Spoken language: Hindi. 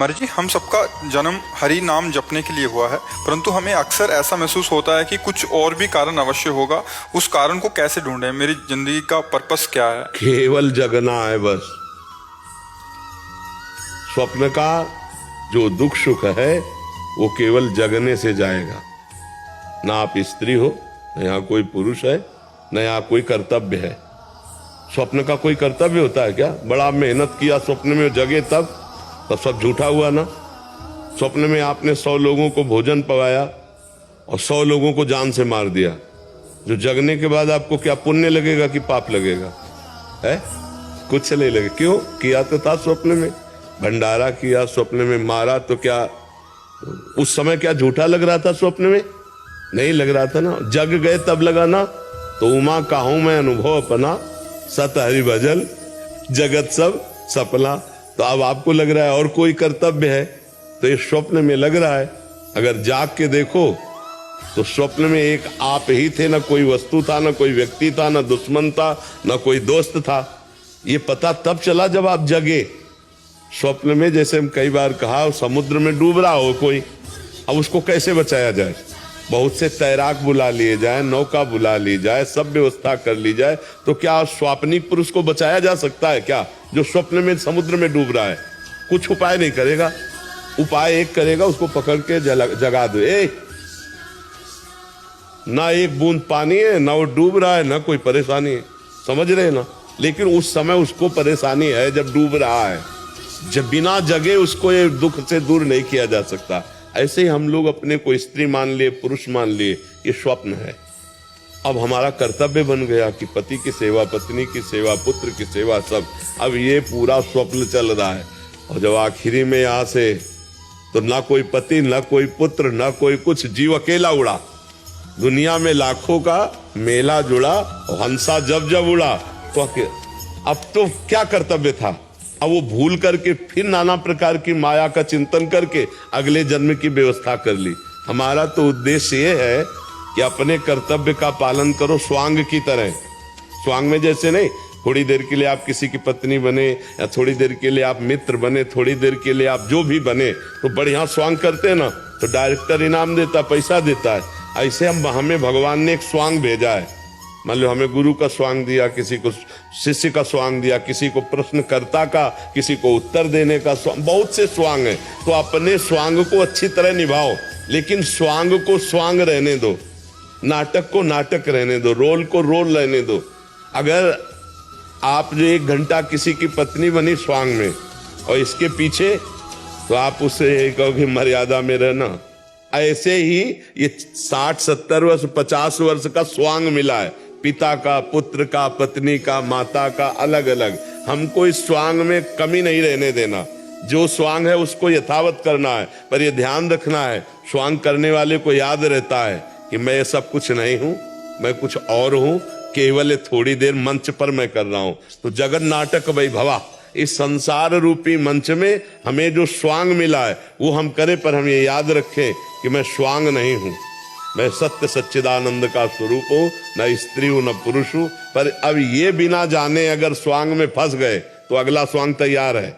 मर्जी जी, हम सबका जन्म हरि नाम जपने के लिए हुआ है, परंतु हमें अक्सर ऐसा महसूस होता है कि कुछ और भी कारण अवश्य होगा। उस कारण को कैसे ढूंढें? मेरी जिंदगी का पर्पस क्या है? केवल जगना है बस। स्वप्न का जो दुख सुख है वो केवल जगने से जाएगा। ना आप स्त्री हो, न यहाँ कोई पुरुष है, न यहाँ कोई कर्तव्य है। स्वप्न का कोई कर्तव्य होता है क्या? बड़ा मेहनत किया स्वप्न में, जगे तब सब झूठा हुआ ना। स्वप्न में आपने 100 लोगों को भोजन पवाया और 100 लोगों को जान से मार दिया। जो जगने के बाद आपको क्या पुण्य लगेगा कि पाप लगेगा? है कुछ नहीं लगे। क्यों? किया तो था स्वप्न में, भंडारा किया स्वप्न में, मारा तो क्या उस समय क्या झूठा लग रहा था? स्वप्न में नहीं लग रहा था ना। जग गए तब लगा ना। तो उमा काहू मैं अनुभव अपना, सत हरि भजन जगत सब सपना। तो अब आपको लग रहा है और कोई कर्तव्य है, तो ये स्वप्न में लग रहा है। अगर जाग के देखो तो स्वप्न में एक आप ही थे, ना कोई वस्तु था, ना कोई व्यक्ति था, ना दुश्मन था, ना कोई दोस्त था। ये पता तब चला जब आप जगे। स्वप्न में जैसे हम कई बार कहा, समुद्र में डूब रहा हो कोई, अब उसको कैसे बचाया जाए? बहुत से तैराक बुला लिए जाए, नौका बुला ली जाए, सब व्यवस्था कर ली जाए, तो क्या स्वाप्निक पुरुष को बचाया जा सकता है क्या? जो स्वप्न में समुद्र में डूब रहा है, कुछ उपाय नहीं करेगा। उपाय एक करेगा, उसको पकड़ के जगा दो। ना एक बूंद पानी है, ना वो डूब रहा है, ना कोई परेशानी है। समझ रहे ना? लेकिन उस समय उसको परेशानी है जब डूब रहा है। जब बिना जगे उसको ये दुख से दूर नहीं किया जा सकता। ऐसे ही हम लोग अपने को स्त्री मान लिए, पुरुष मान लिए, ये स्वप्न है। अब हमारा कर्तव्य बन गया कि पति की सेवा, पत्नी की सेवा, पुत्र की सेवा, सब। अब ये पूरा स्वप्न चल रहा है। और जब आखिरी में यहाँ से तो ना कोई पति, ना कोई पुत्र, ना कोई कुछ, जीव अकेला उड़ा। दुनिया में लाखों का मेला जुड़ा, हंसा जब जब उड़ा। तो अब तो क्या कर्तव्य था? अब वो भूल करके फिर नाना प्रकार की माया का चिंतन करके अगले जन्म की व्यवस्था कर ली। हमारा तो उद्देश्य ये है कि अपने कर्तव्य का पालन करो, स्वांग की तरह। स्वांग में जैसे नहीं, थोड़ी देर के लिए आप किसी की पत्नी बने, या थोड़ी देर के लिए आप मित्र बने, थोड़ी देर के लिए आप जो भी बने, तो बढ़िया स्वांग करते हैं ना, तो डायरेक्टर इनाम देता, पैसा देता है। ऐसे हमें भगवान ने एक स्वांग भेजा है। मान लो हमें गुरु का स्वांग दिया, किसी को शिष्य का स्वांग दिया, किसी को प्रश्नकर्ता का, किसी को उत्तर देने का स्वांग, बहुत से स्वांग है। तो अपने स्वांग को अच्छी तरह निभाओ, लेकिन स्वांग को स्वांग रहने दो, नाटक को नाटक रहने दो, रोल को रोल रहने दो। अगर आप जो 1 घंटा किसी की पत्नी बनी स्वांग में, और इसके पीछे, तो आप उससे कहो कि मर्यादा में रहना। ऐसे ही ये 60-70 वर्ष 50 वर्ष का स्वांग मिला है, पिता का, पुत्र का, पत्नी का, माता का, अलग अलग। हमको इस स्वांग में कमी नहीं रहने देना। जो स्वांग है उसको यथावत करना है, पर ये ध्यान रखना है, स्वांग करने वाले को याद रहता है कि मैं ये सब कुछ नहीं हूं, मैं कुछ और हूं, केवल थोड़ी देर मंच पर मैं कर रहा हूं। तो जगन नाटक वैभवा, इस संसार रूपी मंच में हमें जो स्वांग मिला है वो हम करें, पर हम ये याद रखें कि मैं स्वांग नहीं हूं, मैं सत्य सच्चिदानंद का स्वरूप हूं, न स्त्री हूं न पुरुष हूं। पर अब ये बिना जाने अगर स्वांग में फंस गए तो अगला स्वांग तैयार है।